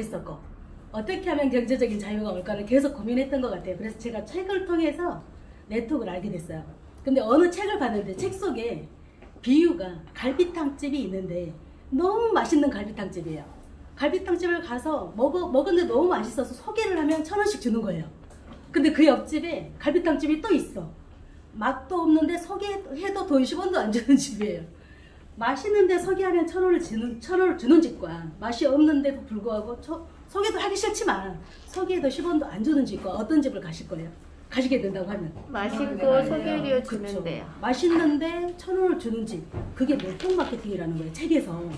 있었고 어떻게 하면 경제적인 자유가 올까를 계속 고민했던 것 같아요. 그래서 제가 책을 통해서 네트워크를 알게 됐어요. 근데 어느 책을 봤는데 책 속에 비유가 갈비탕집이 있는데 너무 맛있는 갈비탕집이에요. 갈비탕집을 가서 먹었는데 너무 맛있어서 소개를 하면 1,000원씩 주는 거예요. 근데 그 옆집에 갈비탕집이 또 있어. 맛도 없는데 소개해도 돈 10원도 안 주는 집이에요. 맛있는데 소개하면 1,000원을 주는 집과 맛이 없는데도 불구하고 소개도 하기 싫지만 소개해도 10원도 안 주는 집과 어떤 집을 가실 거예요? 가시게 된다고 하면 맛있고 소개료 주는데요. 맛있는데 1,000원을 주는 집, 그게 네트워크 마케팅이라는 거예요. 책에서.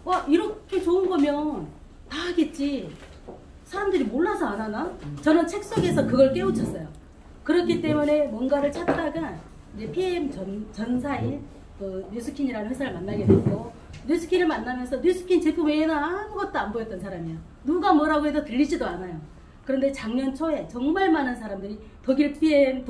와, 이렇게 좋은 거면 다 하겠지. 사람들이 몰라서 안 하나? 저는 책 속에서 그걸 깨우쳤어요. 그렇기 때문에 뭔가를 찾다가 이제 PM 전사일 그 뉴스킨이라는 회사를 만나게 됐고, 뉴스킨을 만나면서 뉴스킨 제품 외에는 아무것도 안 보였던 사람이에요. 누가 뭐라고 해도 들리지도 않아요. 그런데 작년 초에 정말 많은 사람들이 독일 PM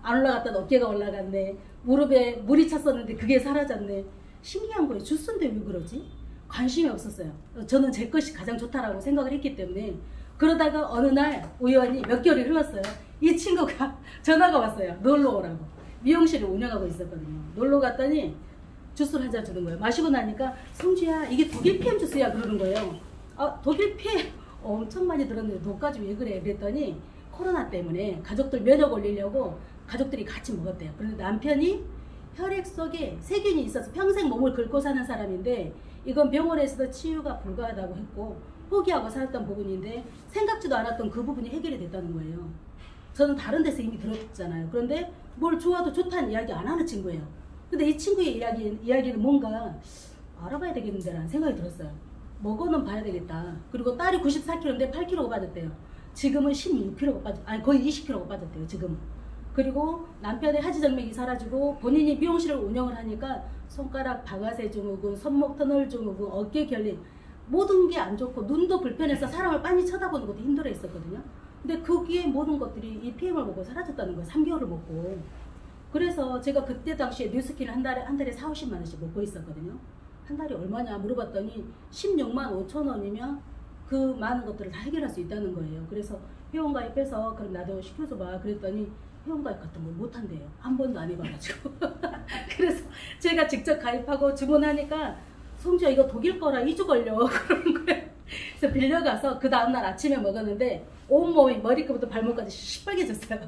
안 올라갔다 어깨가 올라갔네, 무릎에 물이 찼었는데 그게 사라졌네. 신기한 거예요. 주스인데 왜 그러지? 관심이 없었어요. 저는 제 것이 가장 좋다라고 생각을 했기 때문에. 그러다가 어느 날 우연히 몇 개월이 흘렀어요. 이 친구가 전화가 왔어요. 놀러 오라고. 미용실을 운영하고 있었거든요. 놀러 갔더니 주스를 한 잔 주는 거예요. 마시고 나니까 성주야, 이게 독일 PM 주스야 그러는 거예요. 아, 독일 PM 엄청 많이 들었는데 너까지 왜 그래? 그랬더니 코로나 때문에 가족들 면역 올리려고 가족들이 같이 먹었대요. 그런데 남편이 혈액 속에 세균이 있어서 평생 몸을 긁고 사는 사람인데 이건 병원에서도 치유가 불가하다고 했고 포기하고 살았던 부분인데 생각지도 않았던 그 부분이 해결이 됐다는 거예요. 저는 다른 데서 이미 들었잖아요. 그런데 뭘 좋아도 좋다는 이야기 안 하는 친구예요. 근데 이 친구의 이야기는 뭔가 알아봐야 되겠는데 라는 생각이 들었어요. 먹어는 봐야 되겠다. 그리고 딸이 94kg인데 8kg가 빠졌대요. 지금은 16kg가 거의 20kg가 빠졌대요. 지금. 그리고 남편의 하지정맥이 사라지고 본인이 미용실을 운영을 하니까 손가락 방아쇠 증후군, 손목 터널 증후군, 어깨 결림 모든 게 안 좋고 눈도 불편해서 사람을 빤히 쳐다보는 것도 힘들어 했었거든요. 근데 거기에 모든 것들이 이 PM을 먹고 사라졌다는 거예요. 3개월을 먹고. 그래서 제가 그때 당시에 뉴스킨을 한 달에 40~50만 원씩 먹고 있었거든요. 한 달에 얼마냐 물어봤더니 16만 5천 원이면 그 많은 것들을 다 해결할 수 있다는 거예요. 그래서 회원가입해서 그럼 나도 시켜줘봐 그랬더니 회원가입 같은 걸 못한대요. 한 번도 안 해봐가지고. 그래서 제가 직접 가입하고 주문하니까 성주야 이거 독일 거라 2주 걸려 그러는 거예요. 그래서 빌려가서 그 다음날 아침에 먹었는데 온몸이 머리끝부터 발목까지 시뻘개졌어요.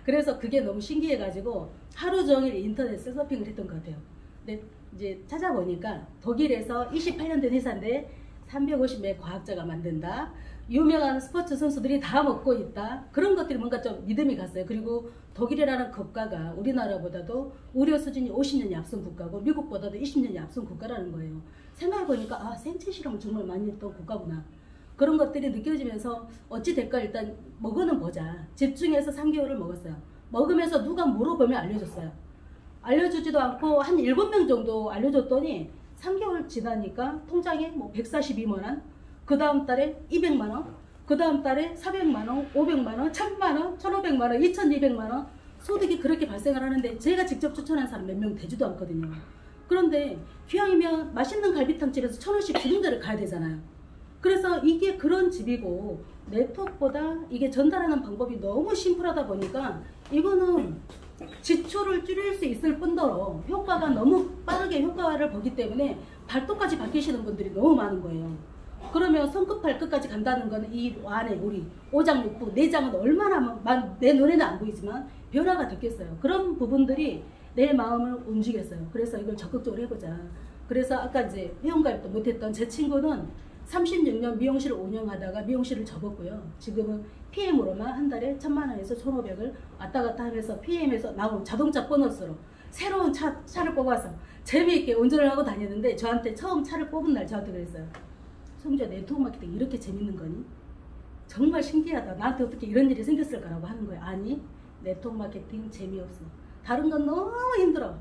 그래서 그게 너무 신기해가지고 하루 종일 인터넷에 서핑을 했던 것 같아요. 근데 이제 찾아보니까 독일에서 28년 된 회사인데 350명의 과학자가 만든다. 유명한 스포츠 선수들이 다 먹고 있다. 그런 것들이 뭔가 좀 믿음이 갔어요. 그리고 독일이라는 국가가 우리나라보다도 의료 수준이 50년이 앞선 국가고 미국보다도 20년이 앞선 국가라는 거예요. 생각해보니까 아, 생체 실험을 정말 많이 했던 국가구나. 그런 것들이 느껴지면서 어찌 될까 일단 먹어는 보자. 집중해서 3개월을 먹었어요. 먹으면서 누가 물어보면 알려줬어요. 알려주지도 않고 한 7명 정도 알려줬더니 3개월 지나니까 통장에 뭐 142만원, 그 다음 달에 200만원, 그 다음 달에 400만원, 500만원, 1000만원, 1500만원, 2200만원 소득이 그렇게 발생을 하는데 제가 직접 추천한 사람 몇 명 되지도 않거든요. 그런데 기왕이면 맛있는 갈비탕집에서 1,000원씩 주는 데를 가야 되잖아요. 그래서 이게 그런 집이고 네트워크보다 이게 전달하는 방법이 너무 심플하다 보니까 이거는 지출을 줄일 수 있을 뿐더러 효과가 너무 빠르게 효과를 보기 때문에 발도까지 바뀌시는 분들이 너무 많은 거예요. 그러면 손끝발 끝까지 간다는 거는 이 안에 우리 오장육부, 내장은 얼마나 내 눈에는 안 보이지만 변화가 됐겠어요. 그런 부분들이 내 마음을 움직였어요. 그래서 이걸 적극적으로 해보자. 그래서 아까 이제 회원가입도 못했던 제 친구는 36년 미용실을 운영하다가 미용실을 접었고요. 지금은 PM으로만 한 달에 1,000만 원에서 1,500을 왔다 갔다 하면서 PM에서 나온 자동차 보너스로 새로운 차를 뽑아서 재미있게 운전을 하고 다녔는데 저한테 처음 차를 뽑은 날 저한테 그랬어요. 성주야 네트워크 마케팅 이렇게 재밌는 거니? 정말 신기하다. 나한테 어떻게 이런 일이 생겼을까라고 하는 거예요. 아니 네트워크 마케팅 재미없어. 다른 건 너무 힘들어.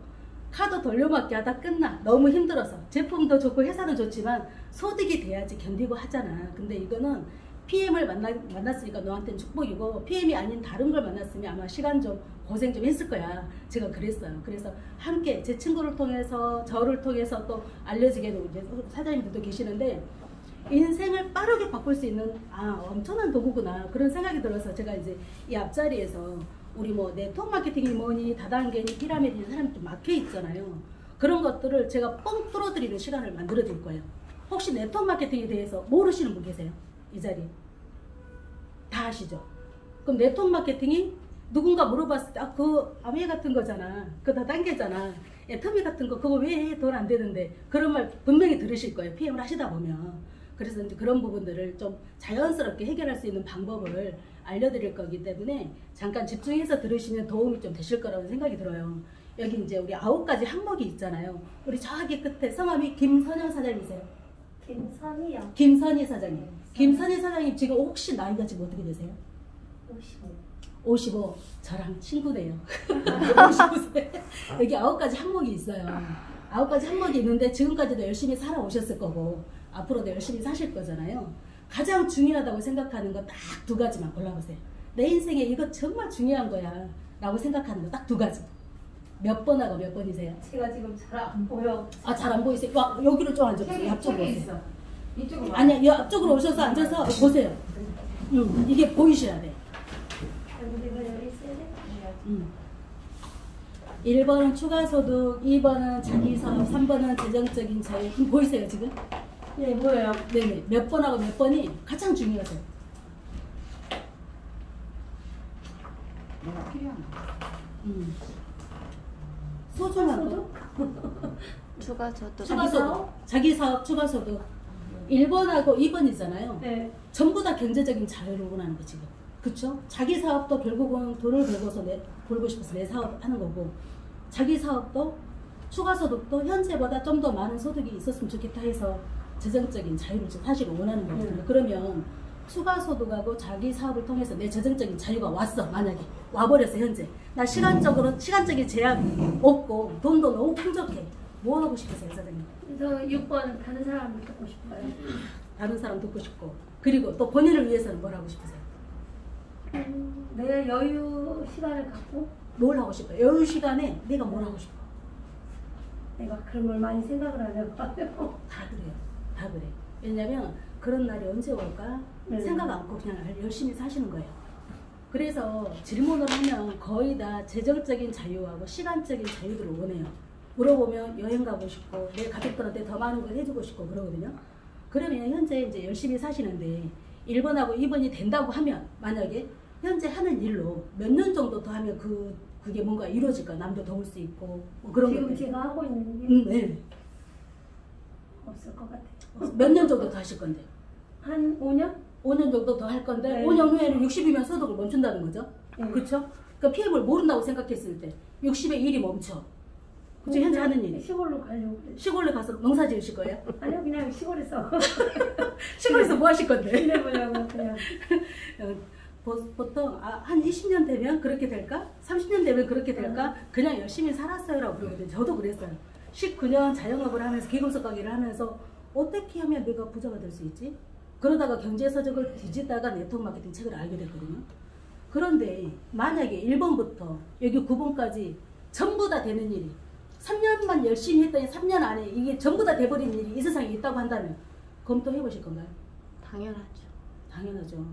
카드 돌려막기 하다 끝나. 너무 힘들어서. 제품도 좋고 회사도 좋지만 소득이 돼야지 견디고 하잖아. 근데 이거는 PM을 만났으니까 너한테는 축복이고 PM이 아닌 다른 걸 만났으면 아마 시간 좀 고생 좀 했을 거야. 제가 그랬어요. 그래서 함께 제 친구를 통해서 저를 통해서 또 알려지게 되고 이제 사장님들도 계시는데 인생을 빠르게 바꿀 수 있는 엄청난 도구구나 그런 생각이 들어서 제가 이제 이 앞자리에서 우리 뭐 네트워크 마케팅이 뭐니 다단계니 피라미드니 사람이 좀 막혀 있잖아요. 그런 것들을 제가 뻥 뚫어드리는 시간을 만들어 드릴 거예요. 혹시 네트워크 마케팅에 대해서 모르시는 분 계세요? 이 자리에 다 아시죠? 그럼 네트워크 마케팅이 누군가 물어봤을 때 그 아메 같은 거잖아, 그 다단계잖아, 애터미 같은 거 그거 왜 돈 안 되는데, 그런 말 분명히 들으실 거예요, PM을 하시다 보면. 그래서 이제 그런 부분들을 좀 자연스럽게 해결할 수 있는 방법을 알려드릴 거기 때문에 잠깐 집중해서 들으시면 도움이 좀 되실 거라고 생각이 들어요. 여기 이제 우리 9가지 항목이 있잖아요. 우리 저기 끝에 성함이 김선영 사장님이세요? 김선이요. 김선희 사장님. 김선희 사장님 지금 혹시 나이가 지금 어떻게 되세요? 55. 55. 저랑 친구네요. 55세. 여기 9가지 항목이 있어요. 9가지 항목이 있는데 지금까지도 열심히 살아오셨을 거고 앞으로도 열심히 사실 거잖아요. 가장 중요하다고 생각하는 거 딱 2가지만 골라보세요. 내 인생에 이거 정말 중요한 거야 라고 생각하는 거 딱 2가지. 몇 번하고 몇 번이세요? 제가 지금 잘 안 보여. 잘 안 보이세요? 와, 여기로 좀 앉아보세요. 앞쪽으로 오세요. 있어. 이쪽으로. 아니야, 이 앞쪽으로 오셔서 앉아서 보세요. 이게 보이셔야 돼. 내가 여기 있어야 돼? 1번은 추가소득, 2번은 자기사업, 3번은 재정적인 자유. 보이세요 지금? 네, 보여요. 네네. 몇 번하고 몇 번이 가장 중요하세요. 내가 필요한 거. 소중한 거. 추가소득. 추가소득. 자기사업, 추가소득. 1번하고 2번이잖아요. 네. 전부 다 경제적인 자유를 원하는 거 지금. 그쵸? 자기 사업도 결국은 돈을 벌고 싶어서 내 사업 하는 거고, 자기 사업도 추가소득도 현재보다 좀 더 많은 소득이 있었으면 좋겠다 해서 재정적인 자유를 사실 원하는 거거든요. 그러면 추가소득하고 자기 사업을 통해서 내 재정적인 자유가 왔어. 만약에 와버렸어. 현재 나 시간적인 제약 없고 돈도 너무 풍족해. 뭐 하고 싶으세요 사장님? 그래서 6번 다른 사람을 듣고 싶어요. 다른 사람 듣고 싶고, 그리고 또 본인을 위해서는 뭘 하고 싶으세요? 내 여유 시간을 갖고 뭘 하고 싶어요? 여유 시간에 내가 뭘 하고 싶어? 내가 그런 걸 많이 생각을 안 해봐요. 다 그래요. 다 그래. 왜냐면 그런 날이 언제 올까? 네. 생각 않고 그냥 열심히 사시는 거예요. 그래서 질문을 하면 거의 다 재정적인 자유하고 시간적인 자유들을 원해요. 물어보면 여행 가고 싶고 내 가족들한테 더 많은 걸 해주고 싶고 그러거든요. 그러면 현재 이제 열심히 사시는데 1번하고 2번이 된다고 하면, 만약에 현재 하는 일로 몇 년 정도 더 하면 그게 뭔가 이루어질까? 남도 도울 수 있고 뭐 그런 지금 것들. 제가 하고 있는 게 네. 없을 것 같아요. 몇 년 정도 더 하실 건데? 한 5년? 5년 정도 더 할 건데, 네. 5년 후에는 60이면 소득을 멈춘다는 거죠. 네. 그렇죠? 그러니까 PM을 모른다고 생각했을 때 60에 1이 멈춰. 그렇죠? 현재 하는 일이. 시골로 가려고 그래. 시골에 가서 농사 지으실 거예요? 아니요, 그냥 시골에서 시골에서 뭐 하실 건데? 지내보려고 그냥. 보통 한 20년 되면 그렇게 될까? 30년 되면 그렇게 될까? 그냥 열심히 살았어요라고 그러거든요. 저도 그랬어요. 19년 자영업을 하면서 기금속 가게를 하면서 어떻게 하면 내가 부자가 될 수 있지? 그러다가 경제서적을 뒤지다가 네트워크 마케팅 책을 알게 됐거든요. 그런데 만약에 1번부터 여기 9번까지 전부 다 되는 일이, 3년만 열심히 했더니 3년 안에 이게 전부 다 돼버린 일이 이 세상에 있다고 한다면 검토해 보실 건가요? 당연하죠. 당연하죠.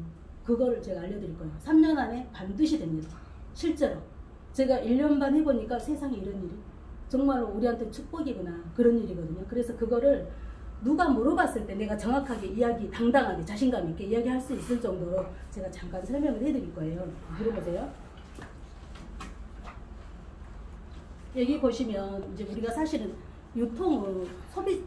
그거를 제가 알려드릴 거예요. 3년 안에 반드시 됩니다. 실제로 제가 1년 반 해보니까 세상에 이런 일이 정말로 우리한테 축복이구나, 그런 일이거든요. 그래서 그거를 누가 물어봤을 때 내가 정확하게 이야기, 당당하게 자신감 있게 이야기할 수 있을 정도로 제가 잠깐 설명을 해드릴 거예요. 물어보세요. 여기 보시면 이제 우리가 사실은 유통은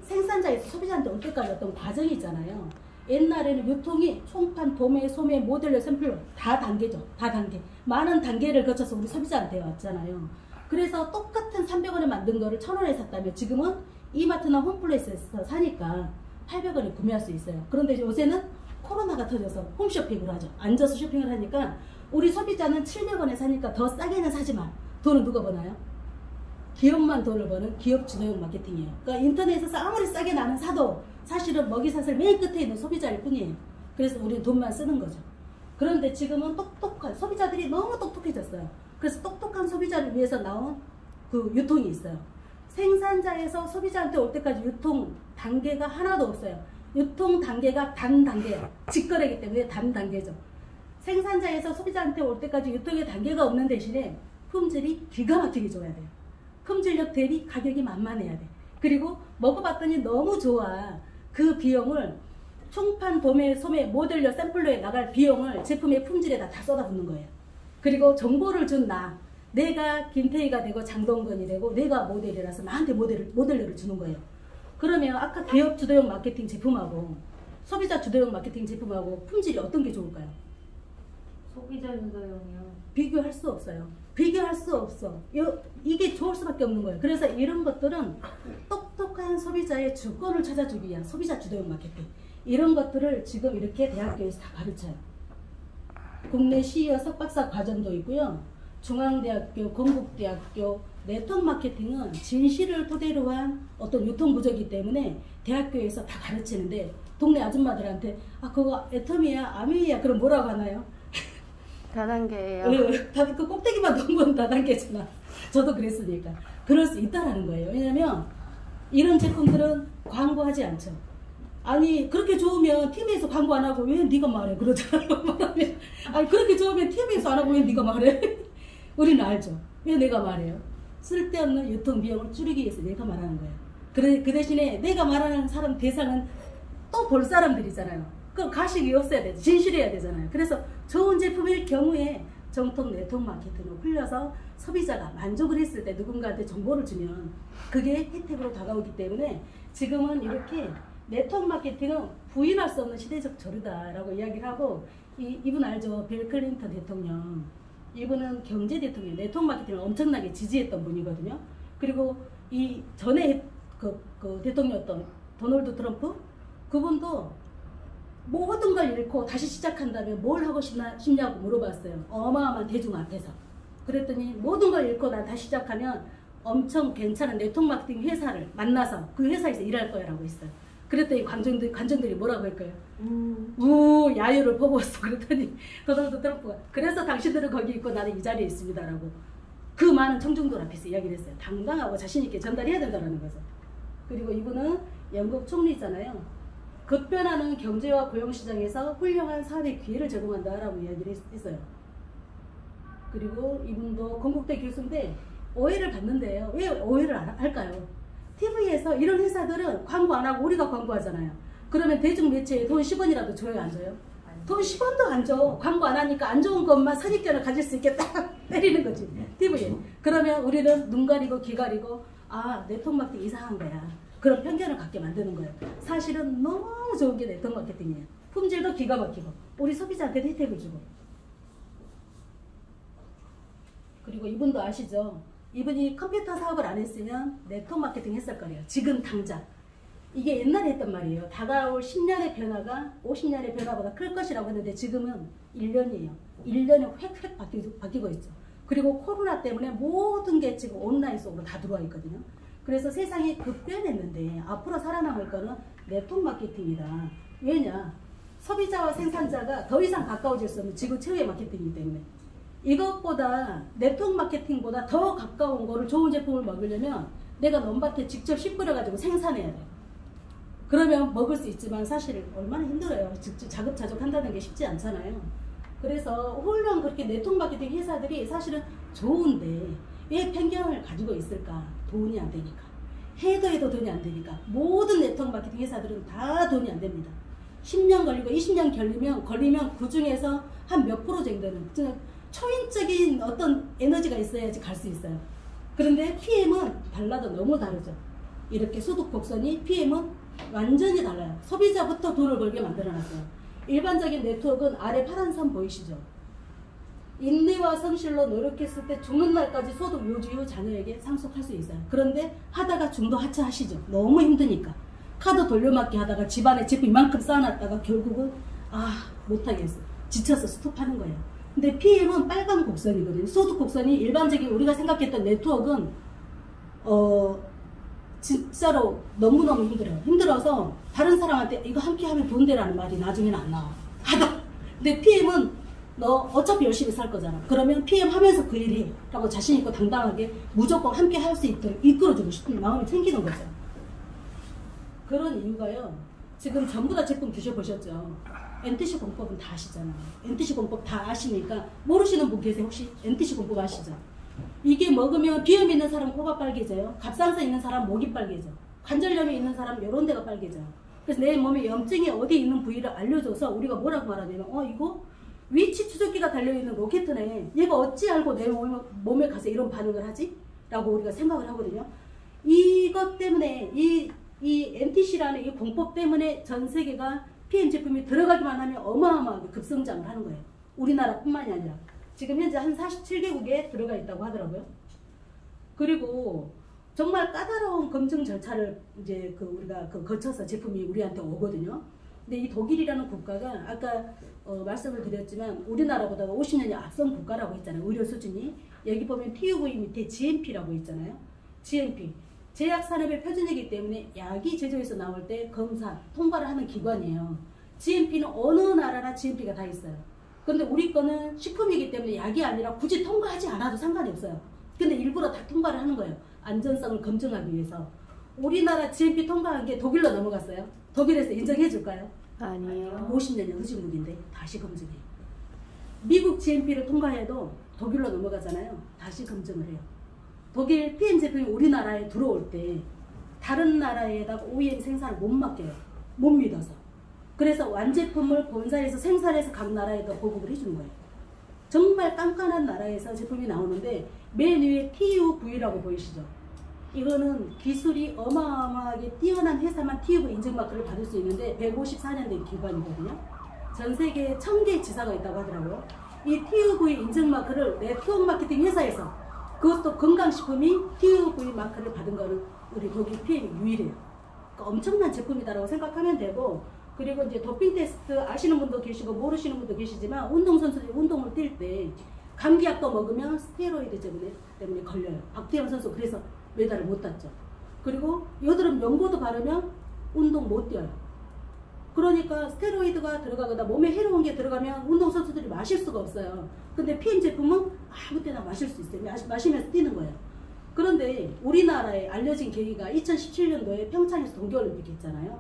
생산자에서 소비자한테 올 때까지 어떤 과정이 있잖아요. 옛날에는 유통이 총판, 도매, 소매, 모델로, 샘플로 다 단계죠. 다 단계. 많은 단계를 거쳐서 우리 소비자한테 왔잖아요. 그래서 똑같은 300원에 만든 거를 1000원에 샀다면 지금은 이마트나 홈플레이스에서 사니까 800원에 구매할 수 있어요. 그런데 요새는 코로나가 터져서 홈쇼핑을 하죠. 앉아서 쇼핑을 하니까 우리 소비자는 700원에 사니까 더 싸게는 사지만 돈은 누가 버나요? 기업만 돈을 버는 기업 주도형 마케팅이에요. 그러니까 인터넷에서 아무리 싸게 나는 사도 사실은 먹이사슬 맨 끝에 있는 소비자일 뿐이에요. 그래서 우리는 돈만 쓰는 거죠. 그런데 지금은 똑똑한 소비자들이 너무 똑똑해졌어요. 그래서 똑똑한 소비자를 위해서 나온 그 유통이 있어요. 생산자에서 소비자한테 올 때까지 유통 단계가 하나도 없어요. 유통 단계가 단 단계예요. 직거래이기 때문에 단 단계죠. 생산자에서 소비자한테 올 때까지 유통의 단계가 없는 대신에 품질이 기가 막히게 좋아야 돼요. 품질력 대비 가격이 만만해야 돼. 그리고 먹어봤더니 너무 좋아. 그 비용을 총판, 도매, 소매, 모델료, 샘플로에 나갈 비용을 제품의 품질에다 다 쏟아붓는 거예요. 그리고 정보를 준 내가 김태희가 되고 장동건이 되고 내가 모델이라서 나한테 모델료를 주는 거예요. 그러면 아까 기업 주도형 마케팅 제품하고 소비자 주도형 마케팅 제품하고 품질이 어떤 게 좋을까요? 소비자 주도형이요. 비교할 수 없어요. 비교할 수 없어. 이게 좋을 수밖에 없는 거예요. 그래서 이런 것들은 똑똑한 소비자의 주권을 찾아주기 위한 소비자 주도형 마케팅. 이런 것들을 지금 이렇게 대학교에서 다 가르쳐요. 국내 CEO 석박사 과정도 있고요. 중앙대학교, 건국대학교, 네트워크 마케팅은 진실을 토대로 한 어떤 유통 구조이기 때문에 대학교에서 다 가르치는데 동네 아줌마들한테 그거 애텀이야, 아미야 그럼 뭐라고 하나요? 다단계예요. 그 꼭대기만 놓은 건 다단계잖아. 저도 그랬으니까. 그럴 수 있다라는 거예요. 왜냐면 이런 제품들은 광고하지 않죠. 아니 그렇게 좋으면 TV에서 광고 안 하고 왜 네가 말해 그러잖아요. 말하면 아니 그렇게 좋으면 TV에서 안 하고 왜 네가 말해? 우리는 알죠. 왜 내가 말해요? 쓸데없는 유통비용을 줄이기 위해서 내가 말하는 거예요. 그 대신에 내가 말하는 사람 대상은 또 볼 사람들이잖아요. 그럼 가식이 없어야 되죠. 진실해야 되잖아요. 그래서 좋은 제품일 경우에 정통 네트워크 마케팅으로 흘려서 소비자가 만족을 했을 때 누군가한테 정보를 주면 그게 혜택으로 다가오기 때문에 지금은 이렇게 네트워크 마케팅은 부인할 수 없는 시대적 저르다라고 이야기를 하고 이분 알죠? 빌 클린턴 대통령. 이분은 경제 대통령, 네트워크 마케팅을 엄청나게 지지했던 분이거든요. 그리고 이 전에 그 대통령이었던 도널드 트럼프 그분도 모든 걸 잃고 다시 시작한다면 뭘 하고 싶냐고 물어봤어요. 어마어마한 대중 앞에서. 그랬더니 모든 걸 잃고 난 다시 시작하면 엄청 괜찮은 네트워크 마케팅 회사를 만나서 그 회사에서 일할 거라고 했어요. 그랬더니 관정들이 뭐라고 할까요? 야유를 퍼부었어. 그랬더니 도널드 트럼프가 그래서 당신들은 거기 있고 나는 이 자리에 있습니다라고 그 많은 청중들 앞에서 이야기를 했어요. 당당하고 자신있게 전달해야 된다는 거죠. 그리고 이분은 영국 총리잖아요. 급변하는 경제와 고용시장에서 훌륭한 사업의 기회를 제공한다라고 이야기를 했어요. 그리고 이분도 건국대 교수인데 오해를 받는데요. 왜 오해를 할까요? TV에서 이런 회사들은 광고 안 하고 우리가 광고하잖아요. 그러면 대중매체에 돈 10원이라도 줘요, 안 줘요? 돈 10원도 안 줘. 광고 안 하니까 안 좋은 것만 선입견을 가질 수 있게 딱 때리는 거지. TV에. 그러면 우리는 눈 가리고 귀 가리고 네트워크 마케팅 이상한 거야. 그런 편견을 갖게 만드는 거예요. 사실은 너무 좋은 게 네트워크 마케팅이에요. 품질도 기가 막히고 우리 소비자한테도 혜택을 주고. 그리고 이분도 아시죠? 이분이 컴퓨터 사업을 안 했으면 네트워크 마케팅 했을 거예요. 지금 당장. 이게 옛날에 했단 말이에요. 다가올 10년의 변화가 50년의 변화보다 클 것이라고 했는데 지금은 1년이에요. 1년에 획획 바뀌고 있죠. 그리고 코로나 때문에 모든 게 지금 온라인 속으로 다 들어와 있거든요. 그래서 세상이 급변했는데 앞으로 살아남을 거는 네트워크 마케팅이다. 왜냐? 소비자와 생산자가 더 이상 가까워질 수 없는 지구 최후의 마케팅이기 때문에 이것보다 네트워크 마케팅보다 더 가까운 거를 좋은 제품을 먹으려면 내가 넘밭에 직접 씨 뿌려가지고 생산해야 돼요. 그러면 먹을 수 있지만 사실 얼마나 힘들어요. 직접 자급자족 한다는 게 쉽지 않잖아요. 그래서 훌륭한 그렇게 네트워크 마케팅 회사들이 사실은 좋은데 왜 편견을 가지고 있을까? 돈이 안 되니까. 해도 돈이 안 되니까. 모든 네트워크 마케팅 회사들은 다 돈이 안 됩니다. 10년 걸리고 20년 걸리면 그 중에서 한 몇 프로 정도는 초인적인 어떤 에너지가 있어야지 갈 수 있어요. 그런데 PM은 달라도 너무 다르죠. 이렇게 소득 곡선이 PM은 완전히 달라요. 소비자부터 돈을 벌게 만들어놨어요. 일반적인 네트워크는 아래 파란 선 보이시죠? 인내와 성실로 노력했을 때 죽는 날까지 소득 유지 후 자녀에게 상속할 수 있어요. 그런데 하다가 중도 하차하시죠. 너무 힘드니까. 카드 돌려막기 하다가 집안에 제품 이만큼 쌓아놨다가 결국은 못하겠어. 지쳐서 스톱하는 거예요. 근데 PM은 빨간 곡선이거든요. 소득 곡선이 일반적인 우리가 생각했던 네트워크는 진짜로 너무너무 힘들어요. 힘들어서 다른 사람한테 이거 함께 하면 돈 되라는 말이 나중에는 안 나와. 근데 PM은 너 어차피 열심히 살 거잖아. 그러면 PM 하면서 그 일 해. 라고 자신있고 당당하게 무조건 함께 할 수 있도록 이끌어주고 싶은 마음이 생기는 거죠. 그런 이유가요. 지금 전부 다 제품 드셔보셨죠? NTC 공법은 다 아시잖아요. NTC 공법 다 아시니까 모르시는 분 계세요? 혹시 NTC 공법 아시죠? 이게 먹으면 비염 있는 사람 코가 빨개져요. 갑상선 있는 사람 목이 빨개져. 관절염이 있는 사람 이런 데가 빨개져요. 그래서 내 몸에 염증이 어디 있는 부위를 알려줘서 우리가 뭐라고 말하냐면 이거 위치 추적기가 달려있는 로켓이네. 얘가 어찌 알고 내 몸에 가서 이런 반응을 하지? 라고 우리가 생각을 하거든요. 이것 때문에 이 NTC라는 이 공법 때문에 전 세계가 PM 제품이 들어가기만 하면 어마어마하게 급성장을 하는 거예요. 우리나라뿐만이 아니라 지금 현재 한 47개국에 들어가 있다고 하더라고요. 그리고 정말 까다로운 검증 절차를 이제 우리가 거쳐서 제품이 우리한테 오거든요. 근데 이 독일이라는 국가가 아까 말씀을 드렸지만 우리나라보다 50년이 앞선 국가라고 했잖아요. 의료 수준이. 여기 보면 TUV 밑에 GMP라고 있잖아요. GMP. 제약산업의 표준이기 때문에 약이 제조해서 나올 때 검사, 통과를 하는 기관이에요. GMP는 어느 나라나 GMP가 다 있어요. 근데 우리 거는 식품이기 때문에 약이 아니라 굳이 통과하지 않아도 상관이 없어요. 근데 일부러 다 통과를 하는 거예요. 안전성을 검증하기 위해서. 우리나라 GMP 통과한 게 독일로 넘어갔어요. 독일에서 인정해 줄까요? 아니요. 50년이 후진국인데 다시 검증해요. 미국 GMP를 통과해도 독일로 넘어가잖아요. 다시 검증을 해요. 독일 PM 제품이 우리나라에 들어올 때 다른 나라에다가 OEM 생산을 못 맡겨요. 못 믿어서. 그래서 완제품을 본사에서 생산해서 각 나라에다 보급을 해주는 거예요. 정말 깐깐한 나라에서 제품이 나오는데 맨 위에 TUV라고 보이시죠? 이거는 기술이 어마어마하게 뛰어난 회사만 TUV 인증마크를 받을 수 있는데 154년 된 기관이거든요. 전 세계에 1000개의 지사가 있다고 하더라고요. 이 TUV 인증마크를 네트워크 마케팅 회사에서 그것도 건강식품이 TUV 마크를 받은 거는 우리 독일 PM이 유일해요. 그러니까 엄청난 제품이다라고 생각하면 되고, 그리고 이제 도핑 테스트 아시는 분도 계시고 모르시는 분도 계시지만 운동선수들이 운동을 뛸 때 감기약도 먹으면 스테로이드 때문에 걸려요. 박태영 선수 그래서 메달을 못 땄죠. 그리고 여드름 연고도 바르면 운동 못 뛰어요. 그러니까 스테로이드가 들어가거나 몸에 해로운 게 들어가면 운동선수들이 마실 수가 없어요. 근데 PM 제품은 아무 때나 마실 수 있어요. 마시면서 뛰는 거예요. 그런데 우리나라에 알려진 계기가 2017년도에 평창에서 동계올림픽 했잖아요.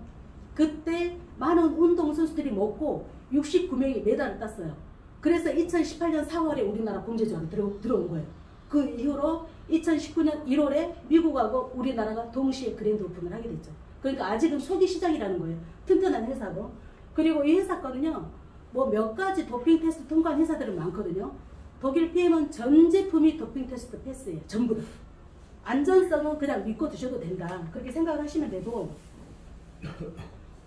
그때 많은 운동선수들이 먹고 69명이 메달을 땄어요. 그래서 2018년 4월에 우리나라 공제조항이 들어온 거예요. 그 이후로 2019년 1월에 미국하고 우리나라가 동시에 그랜드 오픈을 하게 됐죠. 그러니까 아직은 초기 시장이라는 거예요. 튼튼한 회사고. 그리고 이 회사 거는요, 뭐 몇 가지 도핑 테스트 통과한 회사들은 많거든요. 독일 PM은 전 제품이 도핑 테스트 패스예요. 전부 다. 안전성은 그냥 믿고 드셔도 된다. 그렇게 생각을 하시면 되고,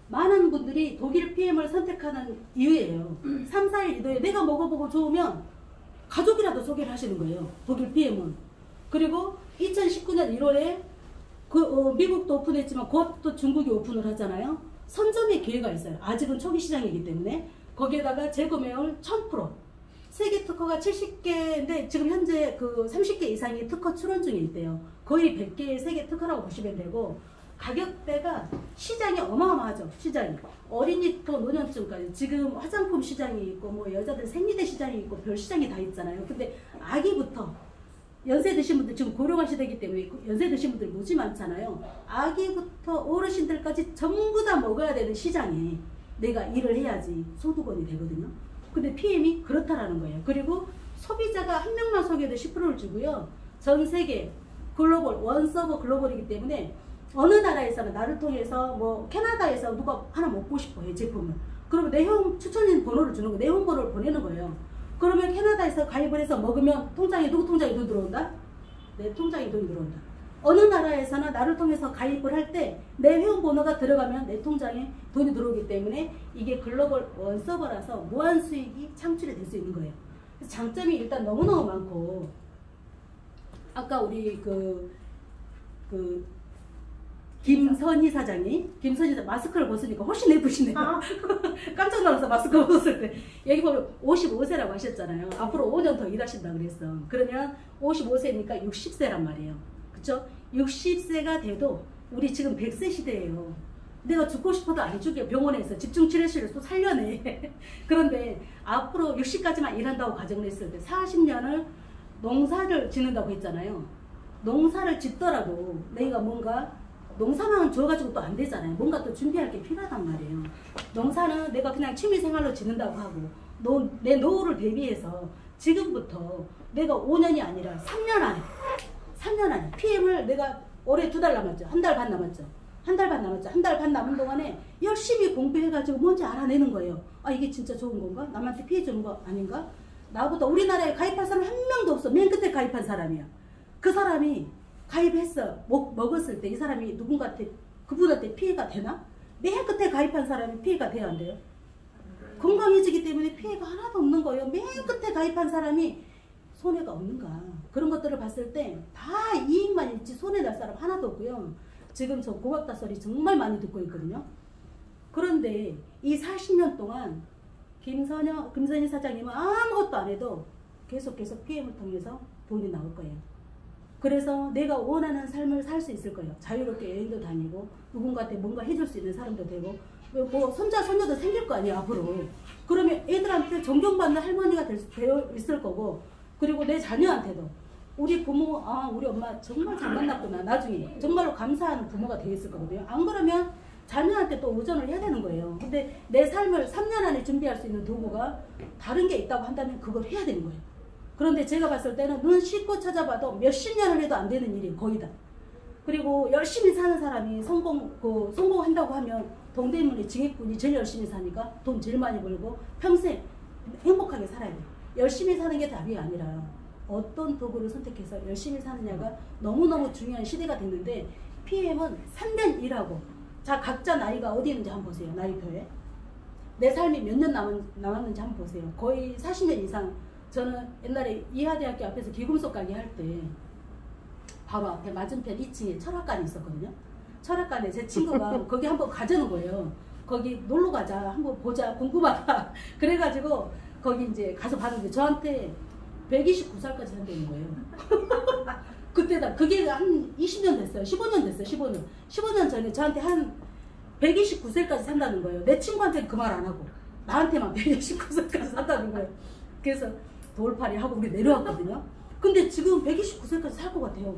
많은 분들이 독일 PM을 선택하는 이유예요. 3, 4일 이도에 내가 먹어보고 좋으면 가족이라도 소개를 하시는 거예요. 독일 PM은. 그리고 2019년 1월에 미국도 오픈했지만 곧 또 중국이 오픈을 하잖아요. 선점의 기회가 있어요. 아직은 초기 시장이기 때문에. 거기에다가 재구매율 1000%. 세계 특허가 70개인데 지금 현재 30개 이상의 특허 출원 중에 있대요. 거의 100개의 세계 특허라고 보시면 되고, 가격대가 시장이 어마어마하죠. 시장이 어린이부터 노년층까지 지금 화장품 시장이 있고 뭐 여자들 생리대 시장이 있고 별 시장이 다 있잖아요. 근데 아기부터 연세 드신 분들, 지금 고령화 시대이기 때문에 연세 드신 분들 무지 많잖아요. 아기부터 어르신들까지 전부 다 먹어야 되는 시장에 내가 일을 해야지 소득원이 되거든요. 근데 PM이 그렇다라는 거예요. 그리고 소비자가 한 명만 소개해도 10%를 주고요. 전 세계 글로벌 원서버 글로벌이기 때문에 어느 나라에서는 나를 통해서 뭐 캐나다에서 누가 하나 먹고 싶어요, 제품을. 그러면 내 형 추천인 번호를 주는 거예요. 내 형 번호를 보내는 거예요. 그러면 캐나다에서 가입을 해서 먹으면 통장에 누구 통장에 돈 들어온다? 내 통장에 돈이 들어온다. 어느 나라에서는 나를 통해서 가입을 할 때 내 회원 번호가 들어가면 내 통장에 돈이 들어오기 때문에 이게 글로벌 원서버라서 무한 수익이 창출이 될 수 있는 거예요. 그래서 장점이 일단 너무너무 많고, 아까 우리 김선희 사장님, 마스크를 벗으니까 훨씬 예쁘시네요. 깜짝 놀라서 마스크 벗을 때. 여기 보면 55세라고 하셨잖아요. 앞으로 5년 더 일하신다 그랬어. 그러면 55세니까 60세란 말이에요. 그쵸? 60세가 돼도 우리 지금 100세 시대예요. 내가 죽고 싶어도 안 죽여. 병원에서 집중치료실을 또 살려내. 그런데 앞으로 60까지만 일한다고 가정을 했을 때 40년을 농사를 짓는다고 했잖아요. 농사를 짓더라도 내가 뭔가 농사만 줘가지고 또 안 되잖아요. 뭔가 또 준비할 게 필요하단 말이에요. 농사는 내가 그냥 취미생활로 지는다고 하고 내 노후를 대비해서 지금부터 내가 5년이 아니라 3년 안에 PM을 내가 올해 2달 남았죠. 1달 반 남았죠. 한 달 반 남은 동안에 열심히 공부해가지고 뭔지 알아내는 거예요. 아, 이게 진짜 좋은 건가? 남한테 피해주는 거 아닌가? 나보다 우리나라에 가입할 사람 한 명도 없어. 맨 끝에 가입한 사람이야. 그 사람이 가입했어. 먹었을 때 이 사람이 누군가한테, 그분한테 피해가 되나? 맨 끝에 가입한 사람이 피해가 돼야 안 돼요? 건강해지기 때문에 피해가 하나도 없는 거예요. 맨 끝에 가입한 사람이 손해가 없는가? 그런 것들을 봤을 때 다 이익만 있지 손해날 사람 하나도 없고요. 지금 저 고맙다 소리 정말 많이 듣고 있거든요. 그런데 이 40년 동안 김선희 사장님은 아무것도 안 해도 계속 PM을 통해서 돈이 나올 거예요. 그래서 내가 원하는 삶을 살 수 있을 거예요. 자유롭게 여행도 다니고 누군가한테 뭔가 해줄 수 있는 사람도 되고 뭐 손자 손녀도 생길 거 아니에요 앞으로. 그러면 애들한테 존경받는 할머니가 되어 있을 거고, 그리고 내 자녀한테도 우리 부모, 아 우리 엄마 정말 잘 만났구나, 나중에 정말로 감사하는 부모가 되어 있을 거거든요. 안 그러면 자녀한테 또 의존을 해야 되는 거예요. 근데 내 삶을 3년 안에 준비할 수 있는 도구가 다른 게 있다고 한다면 그걸 해야 되는 거예요. 그런데 제가 봤을 때는 눈 씻고 찾아봐도 몇십 년을 해도 안 되는 일이 거의 다. 그리고 열심히 사는 사람이 성공한다고 하면 동대문의 증액군이 제일 열심히 사니까 돈 제일 많이 벌고 평생 행복하게 살아야 돼요. 열심히 사는 게 답이 아니라 어떤 도구를 선택해서 열심히 사느냐가 너무너무 중요한 시대가 됐는데, PM은 3년 일하고, 자 각자 나이가 어디 있는지 한번 보세요. 나이표에 내 삶이 몇 년 남았는지 한번 보세요. 거의 40년 이상. 저는 옛날에 이하대학교 앞에서 기금속 가게 할 때 바로 앞에 맞은편 2층에 철학관이 있었거든요. 철학관에 제 친구가 거기 한번 가자는 거예요. 거기 놀러 가자, 한번 보자, 궁금하다. 그래가지고 거기 이제 가서 봤는데 저한테 129살까지 산다는 거예요. 그때다. 그게 한 20년 됐어요. 15년 됐어요. 15년 전에 저한테 한 129세까지 산다는 거예요. 내 친구한테는 그 말 안 하고 나한테만 129세까지 산다는 거예요. 그래서 돌팔이 하고 우리 내려왔거든요. 근데 지금 129세까지 살 것 같아요.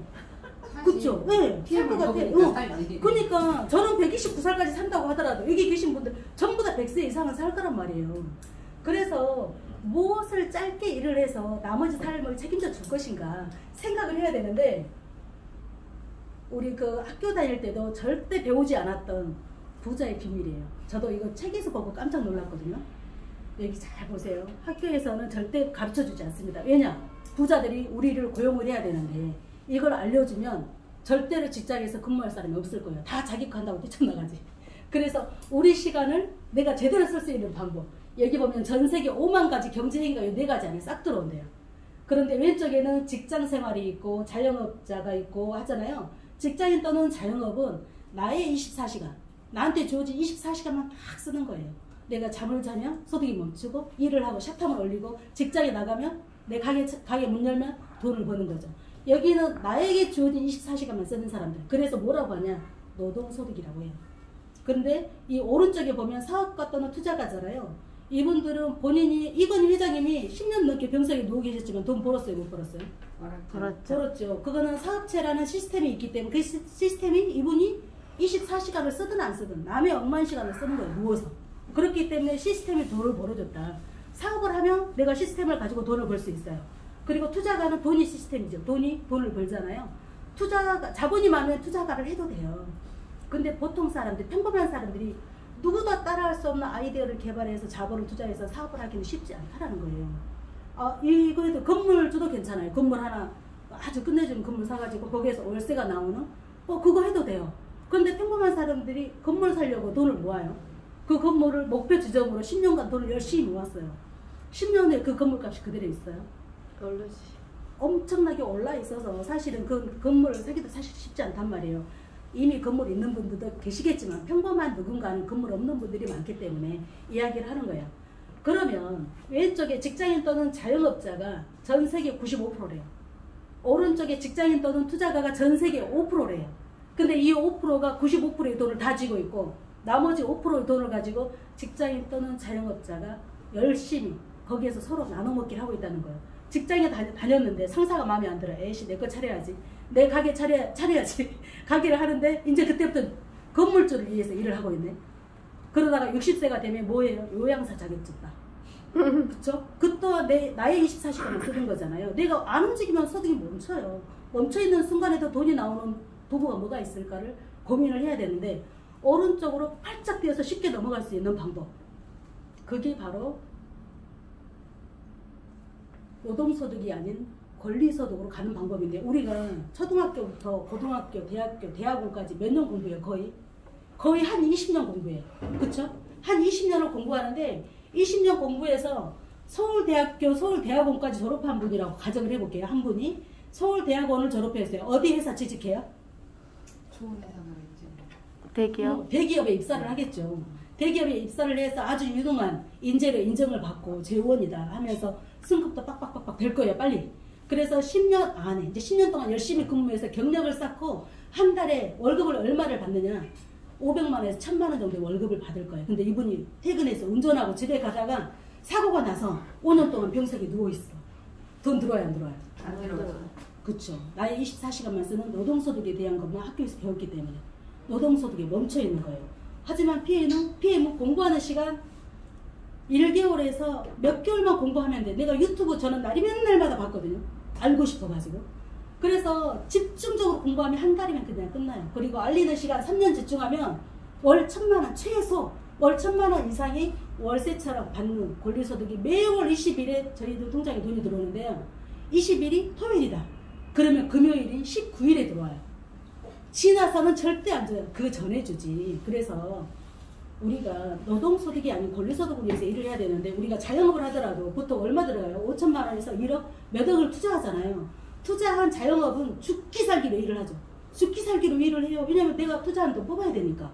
그쵸? 네, 살 것 같아요. 그러니까 저는 129살까지 산다고 하더라도 여기 계신 분들 전부 다 100세 이상은 살 거란 말이에요. 그래서 무엇을 짧게 일을 해서 나머지 삶을 책임져 줄 것인가 생각을 해야 되는데, 우리 그 학교 다닐 때도 절대 배우지 않았던 부자의 비밀이에요. 저도 이거 책에서 보고 깜짝 놀랐거든요. 여기 잘 보세요. 학교에서는 절대 가르쳐주지 않습니다. 왜냐? 부자들이 우리를 고용을 해야 되는데 이걸 알려주면 절대로 직장에서 근무할 사람이 없을 거예요. 다 자기 거 한다고 뛰쳐나가지. 그래서 우리 시간을 내가 제대로 쓸 수 있는 방법, 여기 보면 전 세계 5만 가지 경제 행위가 이 4가지 안에 싹 들어온대요. 그런데 왼쪽에는 직장 생활이 있고 자영업자가 있고 하잖아요. 직장인 또는 자영업은 나의 24시간, 나한테 주어진 24시간만 딱 쓰는 거예요. 내가 잠을 자면 소득이 멈추고, 일을 하고 샷탐을 올리고, 직장에 나가면 내 가게 문 열면 돈을 버는 거죠. 여기는 나에게 주어진 24시간만 쓰는 사람들. 그래서 뭐라고 하냐? 노동소득이라고 해요. 그런데 이 오른쪽에 보면 사업가 또는 투자가잖아요. 이분들은 본인이, 이건희 회장님이 10년 넘게 병석에 누워 계셨지만 돈 벌었어요, 못 벌었어요? 벌었죠. 그거는 사업체라는 시스템이 있기 때문에 그 시스템이 이분이 24시간을 쓰든 안 쓰든 남의 억만 시간을 쓰는 거예요, 누워서. 그렇기 때문에 시스템이 돈을 벌어줬다. 사업을 하면 내가 시스템을 가지고 돈을 벌 수 있어요. 그리고 투자가는 돈이 시스템이죠. 돈을 벌잖아요. 자본이 많으면 투자가를 해도 돼요. 근데 보통 사람들, 평범한 사람들이 누구도 따라할 수 없는 아이디어를 개발해서 자본을 투자해서 사업을 하기는 쉽지 않다는 거예요. 이거에도 건물 줘도 괜찮아요. 건물 하나 아주 끝내주는 건물 사가지고 거기에서 월세가 나오는 그거 해도 돼요. 그런데 평범한 사람들이 건물 사려고 돈을 모아요. 그 건물을 목표 지점으로 10년간 돈을 열심히 모았어요. 10년 후에 그 건물값이 그대로 있어요. 별로지. 엄청나게 올라 있어서 사실은 그 건물을 사기도 사실 쉽지 않단 말이에요. 이미 건물 있는 분들도 계시겠지만 평범한 누군가는 건물 없는 분들이 많기 때문에 이야기를 하는 거예요. 그러면 왼쪽에 직장인 또는 자영업자가 전 세계 95%래요. 오른쪽에 직장인 또는 투자가가 전 세계 5%래요. 근데 이 5%가 95%의 돈을 다 쥐고 있고 나머지 5%의 돈을 가지고 직장인 또는 자영업자가 열심히 거기에서 서로 나눠 먹기를 하고 있다는 거예요. 직장에 다녔는데 상사가 마음에 안 들어. 에이씨 내 거 차려야지. 내 가게 차려야지. 가게를 하는데 이제 그때부터 건물주를 위해서 일을 하고 있네. 그러다가 60세가 되면 뭐예요? 요양사 자격증 따. 그쵸? 그 또한 나의 24시간을 쓰는 거잖아요. 내가 안 움직이면 소득이 멈춰요. 멈춰있는 순간에도 돈이 나오는 도구가 뭐가 있을까를 고민을 해야 되는데 오른쪽으로 팔짝 뛰어서 쉽게 넘어갈 수 있는 방법. 그게 바로 노동소득이 아닌 권리소득으로 가는 방법인데 우리가 초등학교부터 고등학교, 대학교, 대학원까지 몇 년 공부해요? 거의 한 20년 공부해요. 그쵸? 한 20년을 공부하는데 20년 공부해서 서울대학교, 서울대학원까지 졸업한 분이라고 가정을 해볼게요. 한 분이 서울대학원을 졸업했어요. 어디 회사 취직해요? 좋은 회사는 있지. 대기업? 대기업에 입사를 하겠죠. 대기업에 입사를 해서 아주 유능한 인재로 인정을 받고 재원이다 하면서 승급도 빡빡빡빡 될 거예요. 빨리. 그래서 10년 안에 이제 10년 동안 열심히 근무해서 경력을 쌓고 한 달에 월급을 얼마를 받느냐 500만 원에서 1000만 원 정도의 월급을 받을 거예요. 근데 이분이 퇴근해서 운전하고 집에 가다가 사고가 나서 5년 동안 병석에 누워있어. 돈 들어와요 안 들어와요? 안 들어오죠. 그쵸. 나의 24시간만 쓰는 노동소득에 대한 것만 학교에서 배웠기 때문에 노동소득에 멈춰있는 거예요. 하지만 PM은 공부하는 시간 1개월에서 몇 개월만 공부하면 돼. 내가 유튜브 저는 날이 맨날마다 봤거든요. 알고 싶어가지고. 그래서 집중적으로 공부하면 한 달이면 그냥 끝나요. 그리고 알리는 시간 3년 집중하면 월 1000만 원 최소 월 1000만 원 이상이 월세처럼 받는 권리소득이 매월 20일에 저희들 통장에 돈이 들어오는데요. 20일이 토요일이다. 그러면 금요일이 19일에 들어와요. 지나서는 절대 안 줘요. 그 전에 주지. 그래서 우리가 노동소득이 아닌 권리소득을 위해서 일을 해야 되는데 우리가 자영업을 하더라도 보통 얼마 들어가요? 5천만 원에서 1억 몇 억을 투자하잖아요. 투자한 자영업은 죽기 살기로 일을 하죠. 죽기 살기로 일을 해요. 왜냐면 내가 투자한 돈 뽑아야 되니까.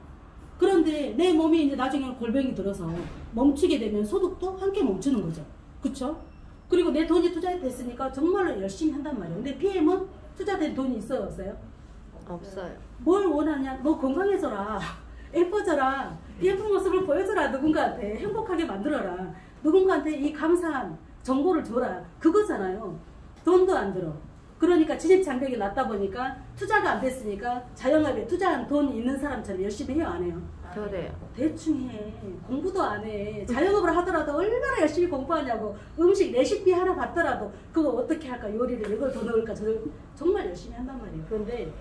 그런데 내 몸이 이제 나중에 골병이 들어서 멈추게 되면 소득도 함께 멈추는 거죠. 그쵸? 그리고 내 돈이 투자됐으니까 정말로 열심히 한단 말이에요. 근데 PM은 투자된 돈이 있어요? 없어요? 없어요. 뭘 원하냐? 너 건강해져라. 예뻐져라. 예쁜 모습을 보여줘라. 누군가한테. 행복하게 만들어라. 누군가한테 이 감사한 정보를 줘라. 그거잖아요. 돈도 안 들어. 그러니까 진입장벽이 낮다 보니까 투자가 안 됐으니까 자영업에 투자한 돈 있는 사람처럼 열심히 해요? 안 해요? 저래요. 대충 해. 공부도 안 해. 자영업을 하더라도 얼마나 열심히 공부하냐고. 음식 레시피 하나 봤더라도 그거 어떻게 할까? 요리를 이걸 더 넣을까? 저걸 정말 열심히 한단 말이에요. 그런데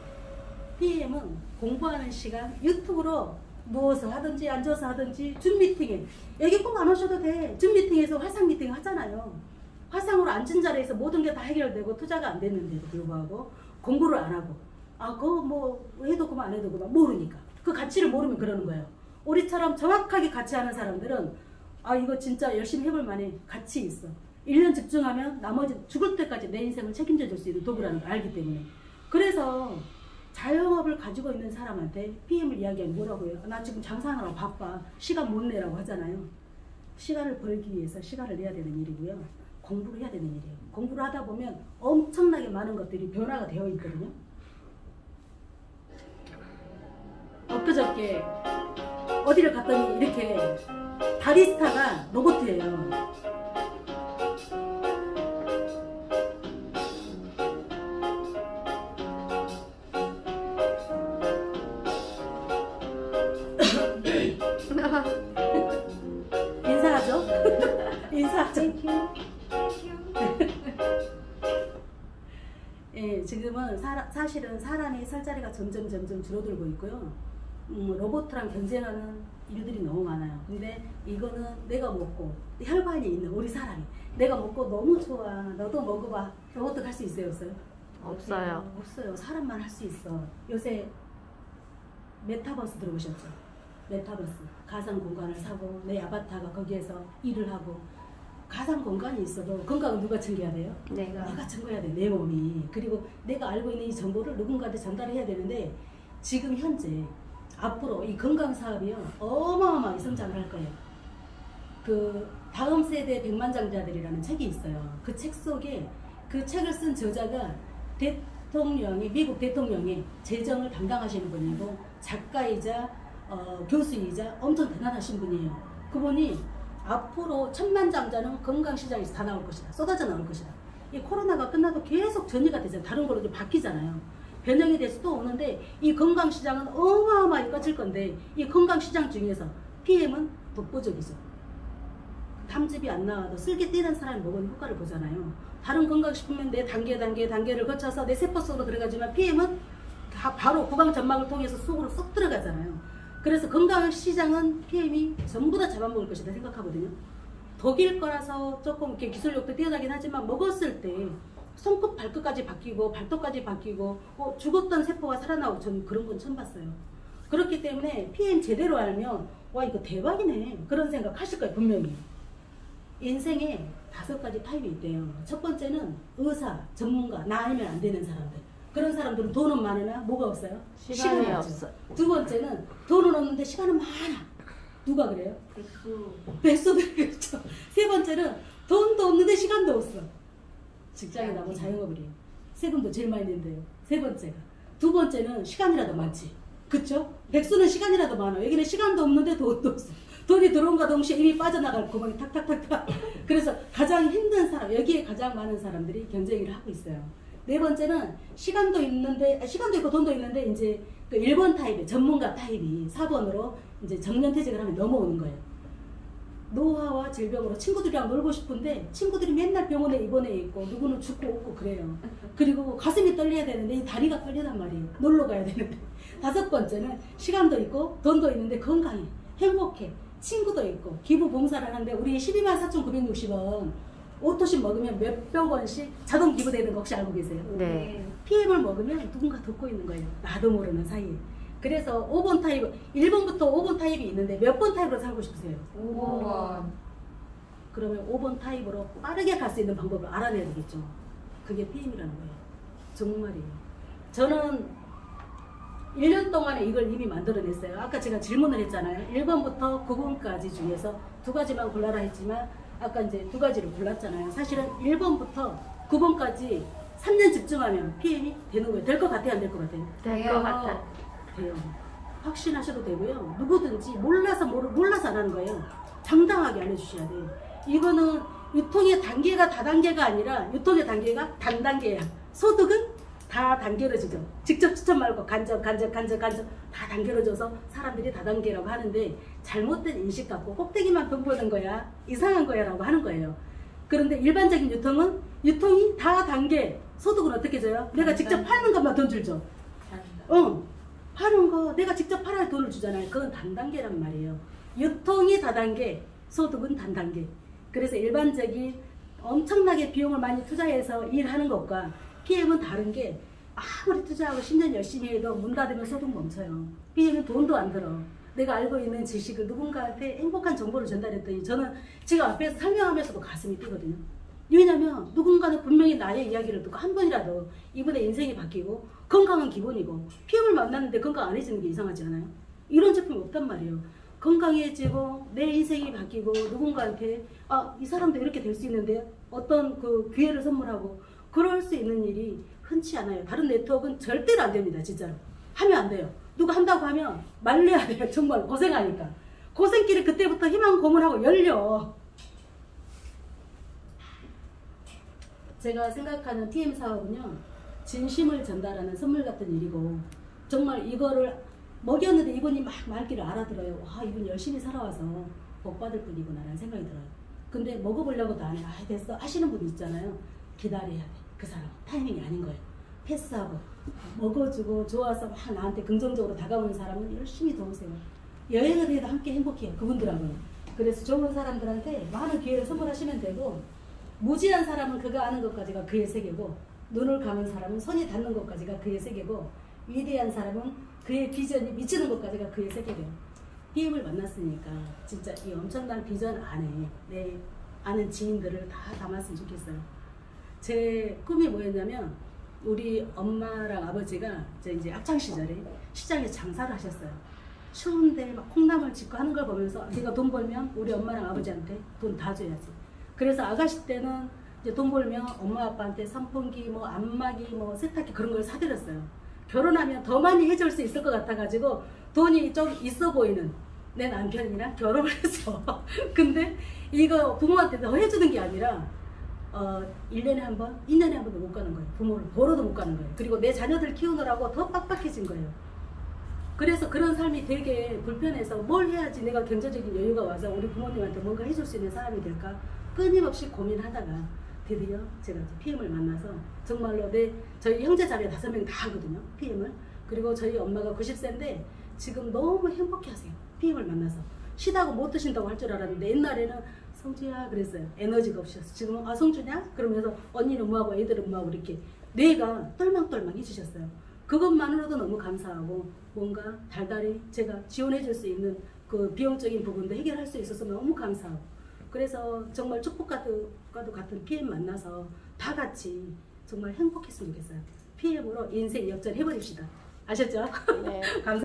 PM은 공부하는 시간 유튜브로 누워서 하든지 앉아서 하든지 줌 미팅에 여기 꼭 안 오셔도 돼. 줌 미팅에서 화상 미팅 하잖아요. 화상으로 앉은 자리에서 모든 게 다 해결되고 투자가 안 됐는데도 불구하고 공부를 안 하고 그거 뭐 해도 그만 안 해도 그만 모르니까 그 가치를 모르면 그러는 거예요. 우리처럼 정확하게 가치하는 사람들은 이거 진짜 열심히 해볼 만해. 가치 있어. 1년 집중하면 나머지 죽을 때까지 내 인생을 책임져 줄 수 있는 도구라는 걸 알기 때문에. 그래서 자영업을 가지고 있는 사람한테 PM을 이야기하면 뭐라고 해요? 나 지금 장사하느라고 바빠. 시간 못 내라고 하잖아요. 시간을 벌기 위해서 시간을 내야 되는 일이고요. 공부를 해야 되는 일이에요. 공부를 하다 보면 엄청나게 많은 것들이 변화가 되어 있거든요. 엊그저께 어디를 갔더니 이렇게 바리스타가 로봇이에요. 인사하죠? 인사하죠? 예, 지금은 사실은 사람이 살 자리가 점점 줄어들고 있고요. 로봇이랑 경쟁하는 일들이 너무 많아요. 근데 이거는 내가 먹고 혈관이 있는 우리 사람이 내가 먹고 너무 좋아. 너도 먹어봐. 로봇도 할 수 있어요? 없어요? 없어요. 없어요. 사람만 할 수 있어. 요새 메타버스 들어보셨죠? 메타버스. 가상 공간을 사고 내 아바타가 거기에서 일을 하고 가상 공간이 있어도 건강은 누가 챙겨야 돼요? 내가 챙겨야 돼. 내 몸이. 그리고 내가 알고 있는 이 정보를 누군가한테 전달해야 되는데 지금 현재 앞으로 이 건강 사업이요 어마어마하게 성장을 할 거예요. 그 다음 세대 백만장자들이라는 책이 있어요. 그 책 속에 그 책을 쓴 저자가 미국 대통령이 재정을 담당하시는 분이고 작가이자 교수이자 엄청 대단하신 분이에요. 그분이 앞으로 천만장자는 건강시장에서 다 나올 것이다. 쏟아져 나올 것이다. 이 코로나가 끝나도 계속 전이가 되잖아요. 다른 걸로 좀 바뀌잖아요. 변형이 돼서 또 오는데 이 건강시장은 어마어마하게 꺼질 건데 이 건강시장 중에서 PM은 독보적이죠. 담즙이 안 나와도 쓸개 떼는 사람이 먹은 효과를 보잖아요. 다른 건강식품은 내 단계를 거쳐서 내 세포 속으로 들어가지만 PM은 다 바로 구강 점막을 통해서 속으로 쏙 들어가잖아요. 그래서 건강시장은 PM이 전부 다 잡아먹을 것이다 생각하거든요. 독일 거라서 조금 이렇게 기술력도 뛰어나긴 하지만 먹었을 때 손끝 발끝까지 바뀌고 발톱까지 바뀌고 죽었던 세포가 살아나고 저는 그런 건 처음 봤어요. 그렇기 때문에 PM 제대로 알면 와 이거 대박이네 그런 생각 하실 거예요 분명히. 인생에 5가지 타입이 있대요. 첫 번째는 의사, 전문가, 나 아니면 안 되는 사람들. 그런 사람들은 돈은 많으나 뭐가 없어요? 시간이 없죠. 없어. 두 번째는 돈은 없는데 시간은 많아. 누가 그래요? 백수들 그렇죠. 세 번째는 돈도 없는데 시간도 없어. 직장이나 뭐 자영업이래요. 세금도 제일 많이 낸대요. 세 번째가. 두 번째는 시간이라도 많지. 그쵸? 백수는 시간이라도 많아. 여기는 시간도 없는데 돈도 없어. 돈이 들어온과 동시에 이미 빠져나갈 구멍이 탁탁탁탁. 그래서 가장 힘든 사람, 여기에 가장 많은 사람들이 경쟁을 하고 있어요. 네 번째는 시간도 있고 돈도 있는데 이제 그 1번 타입의 전문가 타입이 4번으로 이제 정년퇴직을 하면 넘어오는 거예요. 노화와 질병으로 친구들이랑 놀고 싶은데 친구들이 맨날 병원에 입원해 있고 누구는 죽고 없고 그래요. 그리고 가슴이 떨려야 되는데 이 다리가 떨리단 말이에요. 놀러 가야 되는데. 5번째는 시간도 있고 돈도 있는데 건강해, 행복해, 친구도 있고 기부 봉사를 하는데 우리 124,960원 오토신 먹으면 몇백 원씩 자동 기부되는 거 혹시 알고 계세요? 네. PM을 먹으면 누군가 돕고 있는 거예요. 나도 모르는 사이에. 그래서 5번 타입, 1번부터 5번 타입이 있는데 몇 번 타입으로 살고 싶으세요? 5번. 그러면 5번 타입으로 빠르게 갈 수 있는 방법을 알아내야 되겠죠. 그게 PM이라는 거예요. 정말이에요. 저는 1년 동안에 이걸 이미 만들어냈어요. 아까 제가 질문을 했잖아요. 1번부터 9번까지 중에서 2가지만 골라라 했지만 아까 이제 2가지를 골랐잖아요. 사실은 1번부터 9번까지 3년 집중하면 PM이 되는 거예요. 될 것 같아요? 안 될 것 같아요? 될 것 같아. 돼요. 확신하셔도 되고요. 누구든지 몰라서 안 하는 거예요. 당당하게 알려주셔야 돼요. 이거는 유통의 단계가 다단계가 아니라 유통의 단계가 단단계야. 소득은 다 단계로 주죠. 직접 추천 말고 간접 다 단계로 줘서 사람들이 다단계라고 하는데 잘못된 인식 갖고 꼭대기만 돈 거야. 이상한 거야 라고 하는 거예요. 그런데 일반적인 유통이 다 단계. 소득은 어떻게 줘요? 내가 직접 파는 것만 돈 줄 줘. 파는 거 내가 직접 팔아야 돈을 주잖아요. 그건 단단계란 말이에요. 유통이 다단계, 소득은 단단계. 그래서 일반적인 엄청나게 비용을 많이 투자해서 일하는 것과 PM은 다른 게 아무리 투자하고 10년 열심히 해도 문 닫으면 소득 멈춰요. PM은 돈도 안 들어. 내가 알고 있는 지식을 누군가한테 행복한 정보를 전달했더니 저는 지금 앞에서 설명하면서도 가슴이 뛰거든요. 왜냐면 누군가는 분명히 나의 이야기를 듣고 한 번이라도 이분의 인생이 바뀌고 건강은 기본이고 PM을 만났는데 건강 안 해지는 게 이상하지 않아요? 이런 제품이 없단 말이에요. 건강해지고 내 인생이 바뀌고 누군가한테 이 사람도 이렇게 될 수 있는데 어떤 그 기회를 선물하고 그럴 수 있는 일이 흔치 않아요. 다른 네트워크는 절대로 안 됩니다. 진짜로. 하면 안 돼요. 누가 한다고 하면 말려야 돼요. 정말 고생하니까. 고생길이 그때부터 희망 고문하고 열려. 제가 생각하는 PM 사업은요. 진심을 전달하는 선물 같은 일이고 정말 이거를 먹였는데 이분이 막 말귀를 알아들어요. 와 이분 열심히 살아와서 복 받을 분이구나 라는 생각이 들어요. 근데 먹어보려고도 안 해. 됐어 하시는 분 있잖아요. 기다려야 돼. 그 사람 타이밍이 아닌 거예요. 패스하고 먹어주고 좋아서 막 나한테 긍정적으로 다가오는 사람은 열심히 도우세요. 여행을 해도 함께 행복해요. 그분들하고는. 그래서 좋은 사람들한테 많은 기회를 선물하시면 되고 무지한 사람은 그가 아는 것까지가 그의 세계고 눈을 감은 사람은 손이 닿는 것까지가 그의 세계고 위대한 사람은 그의 비전이 미치는 것까지가 그의 세계래요. PM을 만났으니까 진짜 이 엄청난 비전 안에 내 아는 지인들을 다 담았으면 좋겠어요. 제 꿈이 뭐였냐면 우리 엄마랑 아버지가 이제 학창시절에 시장에서 장사를 하셨어요. 추운데 막 콩나물 짓고 하는 걸 보면서 내가 돈 벌면 우리 엄마랑 아버지한테 돈 다 줘야지. 그래서 아가씨 때는 이제 돈 벌면 엄마 아빠한테 선풍기 뭐 안마기 뭐 세탁기 그런 걸 사드렸어요. 결혼하면 더 많이 해줄 수 있을 것 같아가지고 돈이 좀 있어 보이는 내 남편이랑 결혼을 했어. 근데 이거 부모한테 더 해주는 게 아니라 1년에 한 번, 2년에 한 번도 못 가는 거예요. 부모를 보러도 못 가는 거예요. 그리고 내 자녀들 키우느라고 더 빡빡해진 거예요. 그래서 그런 삶이 되게 불편해서 뭘 해야지 내가 경제적인 여유가 와서 우리 부모님한테 뭔가 해줄 수 있는 사람이 될까 끊임없이 고민하다가 드디어 제가 이제 PM을 만나서 정말로 저희 형제 자매 5명 다 하거든요. PM을. 그리고 저희 엄마가 90세인데 지금 너무 행복해 하세요. PM을 만나서. 쉬다고 못 드신다고 할 줄 알았는데 옛날에는 성주야 그랬어요. 에너지가 없어서 지금은 성주냐? 그러면서 언니는 뭐하고 애들은 뭐하고 이렇게 뇌가 똘망똘망 해주셨어요. 그것만으로도 너무 감사하고 뭔가 달달이 제가 지원해 줄 수 있는 그 비용적인 부분도 해결할 수 있어서 너무 감사하고 그래서 정말 축복과도 같은 PM 만나서 다 같이 정말 행복했으면 좋겠어요. PM으로 인생 역전 해버립시다. 아셨죠? 네. 감사.